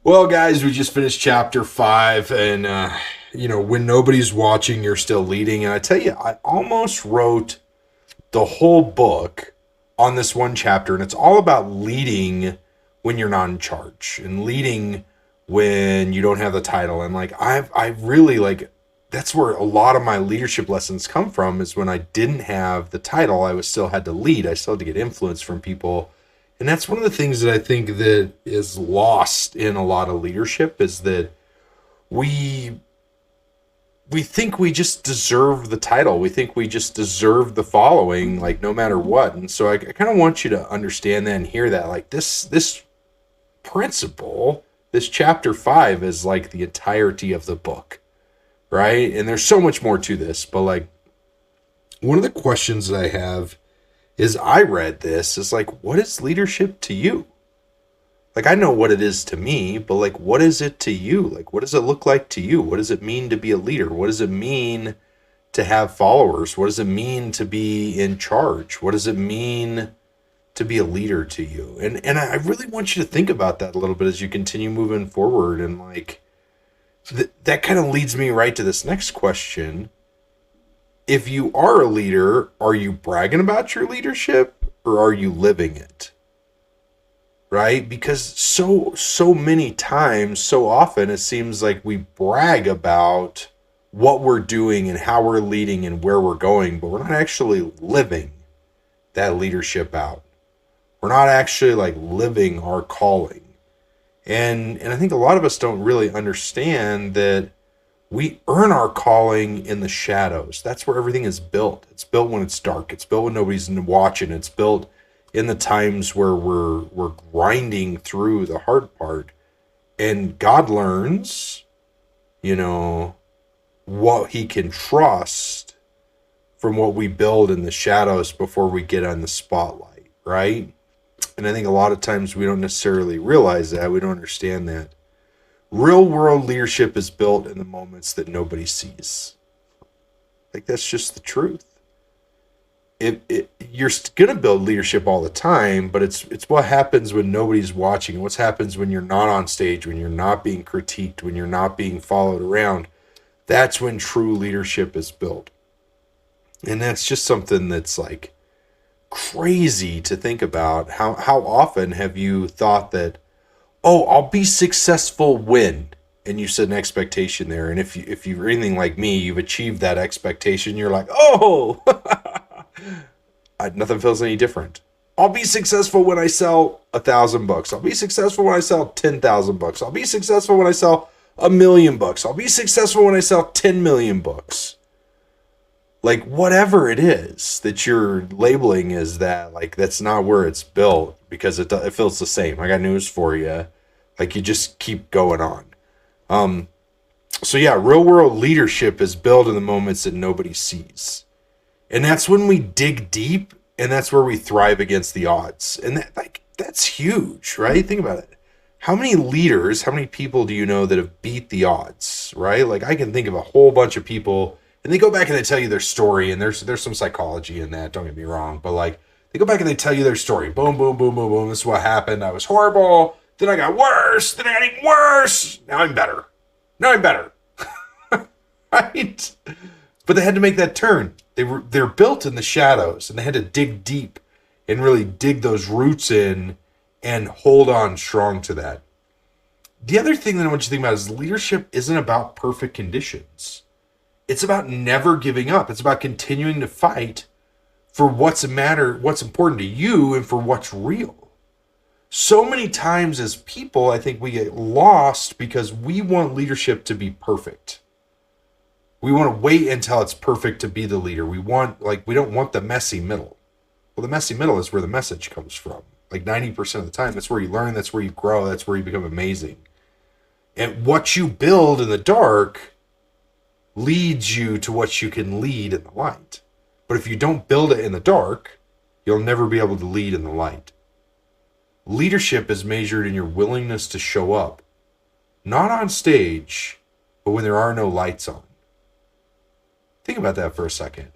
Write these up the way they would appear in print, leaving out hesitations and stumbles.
Well, guys, we just finished chapter five, and when nobody's watching, you're still leading. And I tell you, I almost wrote the whole book on this one chapter, and it's all about leading when you're not in charge and leading when you don't have the title. And like I really like that's where a lot of my leadership lessons come from is when I didn't have the title, I was still had to lead. I still had to get influence from people. And that's one of the things that I think that is lost in a lot of leadership is that we we think we just deserve the title. We think we just deserve the following, like no matter what. And so I kind of want you to understand that and hear that. Like this principle, this chapter five is like the entirety of the book, right? And there's so much more to this, but like one of the questions that I have is I read this is like, what is leadership to you? Like I know what it is to me, but like what is it to you? Like what does it look like to you? What does it mean to be a leader? What does it mean to have followers? What does it mean to be in charge? What does it mean to be a leader to you? And I really want you to think about that a little bit as you continue moving forward. And like that kind of leads me right to this next question. If you are a leader, are you bragging about your leadership or are you living it? Right? Because so many times, so often it seems like we brag about what we're doing and how we're leading and where we're going, but we're not actually living that leadership out. We're not actually like living our calling. And I think a lot of us don't really understand that we earn our calling in the shadows. That's where everything is built. It's built when it's dark. It's built when nobody's watching. It's built in the times where we're grinding through the hard part. And God learns, what he can trust from what we build in the shadows before we get on the spotlight, right? And I think a lot of times we don't necessarily realize that. We don't understand that. Real world leadership is built in the moments that nobody sees. Like that's just the truth. You're going to build leadership all the time, but it's what happens when nobody's watching. What happens when you're not on stage, when you're not being critiqued, when you're not being followed around. That's when true leadership is built. And that's just something that's like crazy to think about. How often have you thought that, oh, I'll be successful when, and you set an expectation there, and if you're anything like me, you've achieved that expectation. You're like, oh, nothing feels any different. I'll be successful when I sell 1,000 books. I'll be successful when I sell 10,000 books. I'll be successful when I sell 1,000,000 books. I'll be successful when I sell 10 million books. Like whatever it is that you're labeling as that, like that's not where it's built because it feels the same. I got news for you. Like you just keep going on. So yeah, real world leadership is built in the moments that nobody sees. And that's when we dig deep and that's where we thrive against the odds. And that's huge, right? Think about it. How many leaders, how many people do you know that have beat the odds, right? Like I can think of a whole bunch of people and they go back and they tell you their story and there's some psychology in that, don't get me wrong, but like they go back and they tell you their story. Boom, boom, boom, boom, boom. This is what happened. I was horrible. Then I got worse. Then I got even worse. Now I'm better. Now I'm better. Right? But they had to make that turn. They're built in the shadows and they had to dig deep and really dig those roots in and hold on strong to that. The other thing that I want you to think about is leadership isn't about perfect conditions. It's about never giving up. It's about continuing to fight for what's important to you and for what's real. So many times as people, I think we get lost because we want leadership to be perfect. We want to wait until it's perfect to be the leader. We don't want the messy middle. Well, the messy middle is where the message comes from. Like 90% of the time, that's where you learn, that's where you grow, that's where you become amazing. And what you build in the dark leads you to what you can lead in the light. But if you don't build it in the dark, you'll never be able to lead in the light. Leadership is measured in your willingness to show up, not on stage, but when there are no lights on. Think about that for a second.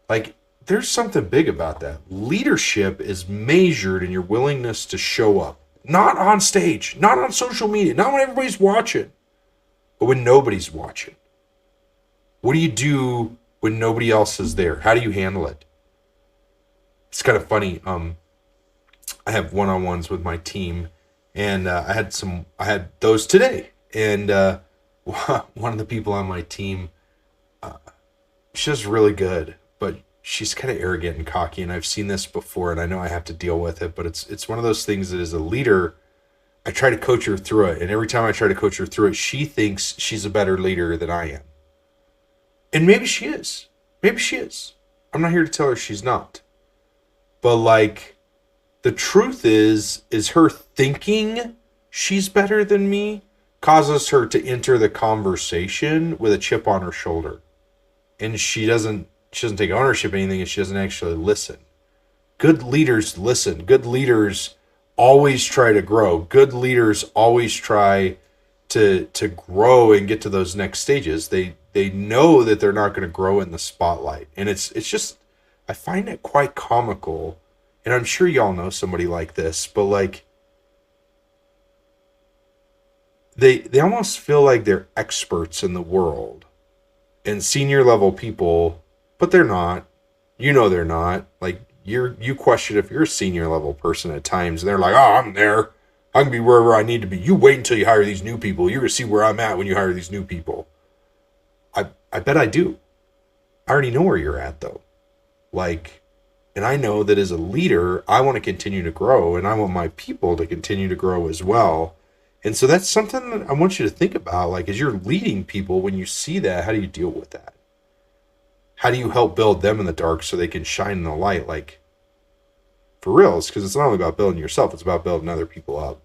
Like, there's something big about that. Leadership is measured in your willingness to show up. Not on stage, not on social media, not when everybody's watching, but when nobody's watching. What do you do when nobody else is there? How do you handle it? It's kind of funny. I have one-on-ones with my team, and I had those today. And one of the people on my team, she's really good, but she's kind of arrogant and cocky, and I've seen this before, and I know I have to deal with it, but it's one of those things that as a leader, I try to coach her through it, and every time I try to coach her through it, she thinks she's a better leader than I am. And maybe she is. Maybe she is. I'm not here to tell her she's not. But like, the truth is her thinking she's better than me causes her to enter the conversation with a chip on her shoulder. And she doesn't take ownership of anything, and she doesn't actually listen. Good leaders listen. Good leaders always try to grow. Good leaders always try to grow and get to those next stages. They know that they're not going to grow in the spotlight. And it's just, I find it quite comical. And I'm sure y'all know somebody like this, but like, they almost feel like they're experts in the world and senior level people, but they're not. You know they're not. Like, you question if you're a senior level person at times, and they're like, oh, I'm there. I can be wherever I need to be. You wait until you hire these new people. You're going to see where I'm at when you hire these new people. I bet I do. I already know where you're at, though. Like, and I know that as a leader, I want to continue to grow, and I want my people to continue to grow as well. And so that's something that I want you to think about. Like, as you're leading people, when you see that, how do you deal with that? How do you help build them in the dark so they can shine in the light? Like, for real, it's because it's not only about building yourself, it's about building other people up.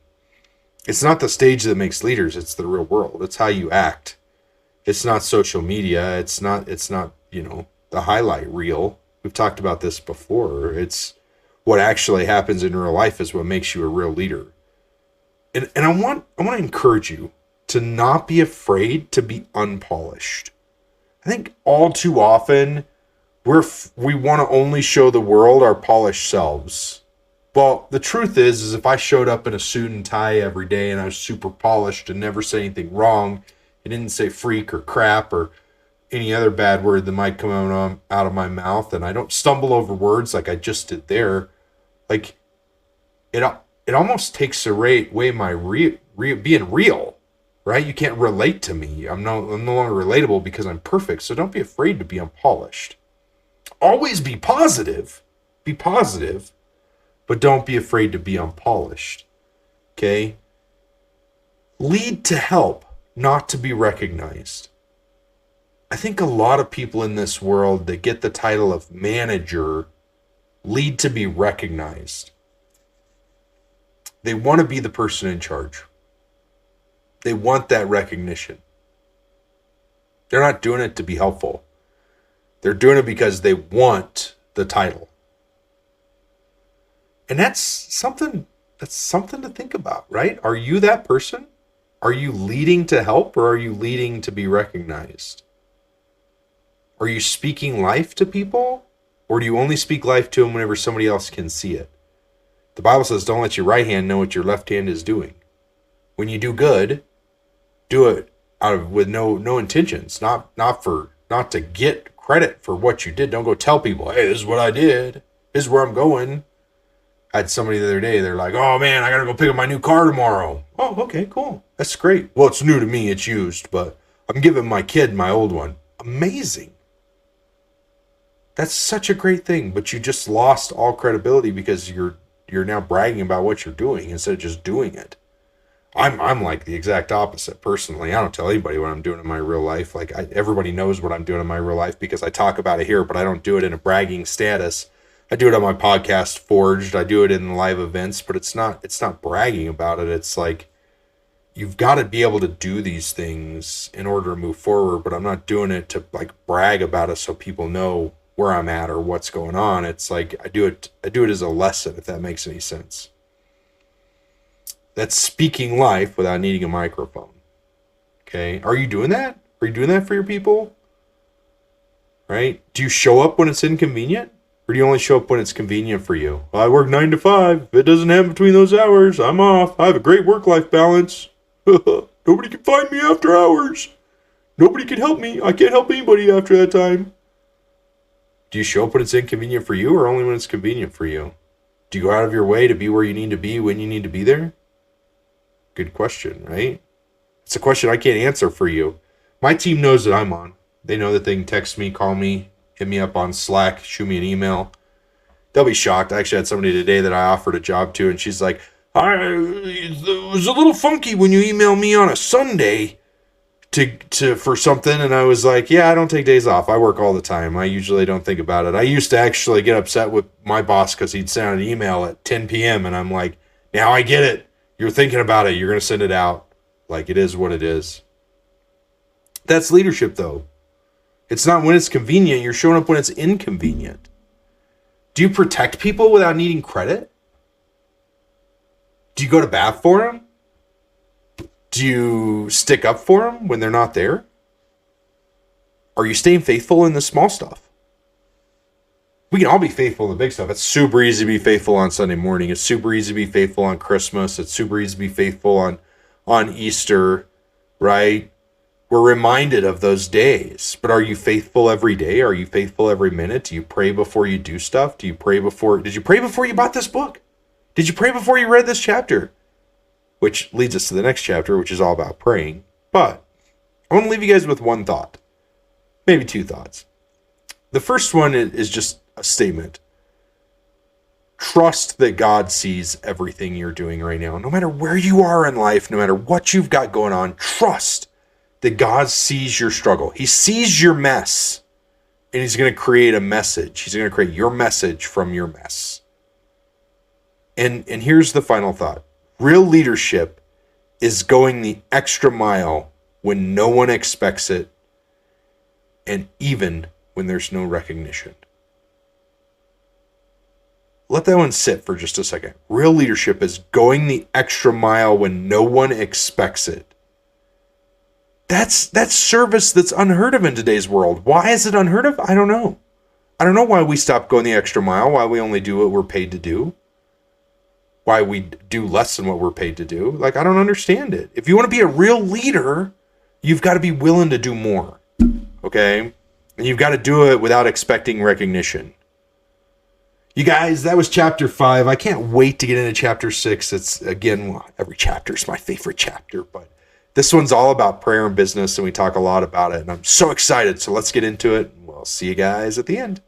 It's not the stage that makes leaders, it's the real world. It's how you act. It's not social media. It's not, the highlight reel. We've talked about this before. It's what actually happens in real life is what makes you a real leader. And I want to encourage you to not be afraid to be unpolished. I think all too often we want to only show the world our polished selves. Well, the truth is if I showed up in a suit and tie every day and I was super polished and never said anything wrong, and didn't say freak or crap or any other bad word that might come out of my mouth, and I don't stumble over words like I just did there, like it almost takes away my being real, right? You can't relate to me. I'm no longer relatable because I'm perfect. So don't be afraid to be unpolished. Always be positive, but don't be afraid to be unpolished. Okay? Lead to help, not to be recognized. I think a lot of people in this world that get the title of manager lead to be recognized. They want to be the person in charge. They want that recognition. They're not doing it to be helpful. They're doing it because they want the title. And that's something to think about, right? Are you that person? Are you leading to help, or are you leading to be recognized? Are you speaking life to people, or do you only speak life to them whenever somebody else can see it? The Bible says, don't let your right hand know what your left hand is doing. When you do good, do it with no intentions, not to get credit for what you did. Don't go tell people, hey, this is what I did. This is where I'm going. I had somebody the other day, they're like, oh man, I got to go pick up my new car tomorrow. Oh, okay, cool. That's great. Well, it's new to me, it's used, but I'm giving my kid my old one. Amazing. That's such a great thing, but you just lost all credibility because you're now bragging about what you're doing instead of just doing it. I'm like the exact opposite personally. I don't tell anybody what I'm doing in my real life. Like everybody knows what I'm doing in my real life because I talk about it here, but I don't do it in a bragging status. I do it on my podcast Forged. I do it in live events, but it's not bragging about it. It's like you've got to be able to do these things in order to move forward, but I'm not doing it to like brag about it so people know where I'm at or what's going on. It's like I do it as a lesson, if that makes any sense. That's speaking life without needing a microphone. Okay? Are you doing that? Are you doing that for your people? Right? Do you show up when it's inconvenient? Or do you only show up when it's convenient for you? Well, I work 9 to 5. If it doesn't happen between those hours, I'm off. I have a great work-life balance. Nobody can find me after hours. Nobody can help me. I can't help anybody after that time. Do you show up when it's inconvenient for you or only when it's convenient for you? Do you go out of your way to be where you need to be when you need to be there? Good question, right? It's a question I can't answer for you. My team knows that I'm on. They know that they can text me, call me, hit me up on Slack, shoot me an email. They'll be shocked. I actually had somebody today that I offered a job to, and she's like, it was a little funky when you emailed me on a Sunday for something. And I was like, yeah, I don't take days off. I work all the time. I usually don't think about it. I used to actually get upset with my boss because he'd send out an email at 10 p.m. And I'm like, now I get it. You're thinking about it. You're going to send it out. Like, it is what it is. That's leadership, though. It's not when it's convenient. You're showing up when it's inconvenient. Do you protect people without needing credit? Do you go to bat for them? Do you stick up for them when they're not there? Are you staying faithful in the small stuff? We can all be faithful in the big stuff. It's super easy to be faithful on Sunday morning. It's super easy to be faithful on Christmas. It's super easy to be faithful on Easter, right? We're reminded of those days. But are you faithful every day? Are you faithful every minute? Do you pray before you do stuff? Did you pray before you bought this book? Did you pray before you read this chapter? Which leads us to the next chapter, which is all about praying. But I want to leave you guys with one thought. Maybe two thoughts. The first one is just a statement. Trust that God sees everything you're doing right now. No matter where you are in life, no matter what you've got going on, trust that God sees your struggle. He sees your mess. And he's going to create a message. He's going to create your message from your mess. And here's the final thought. Real leadership is going the extra mile when no one expects it, and even when there's no recognition. Let that one sit for just a second. Real leadership is going the extra mile when no one expects it. That's service that's unheard of in today's world. Why is it unheard of? I don't know. I don't know why we stopped going the extra mile, why we only do what we're paid to do. Why we do less than what we're paid to do. Like, I don't understand it. If you want to be a real leader, you've got to be willing to do more. Okay? And you've got to do it without expecting recognition. You guys, that was chapter 5. I can't wait to get into chapter 6. It's, again, every chapter is my favorite chapter, but this one's all about prayer and business, and we talk a lot about it, and I'm so excited. So let's get into it, and we'll see you guys at the end.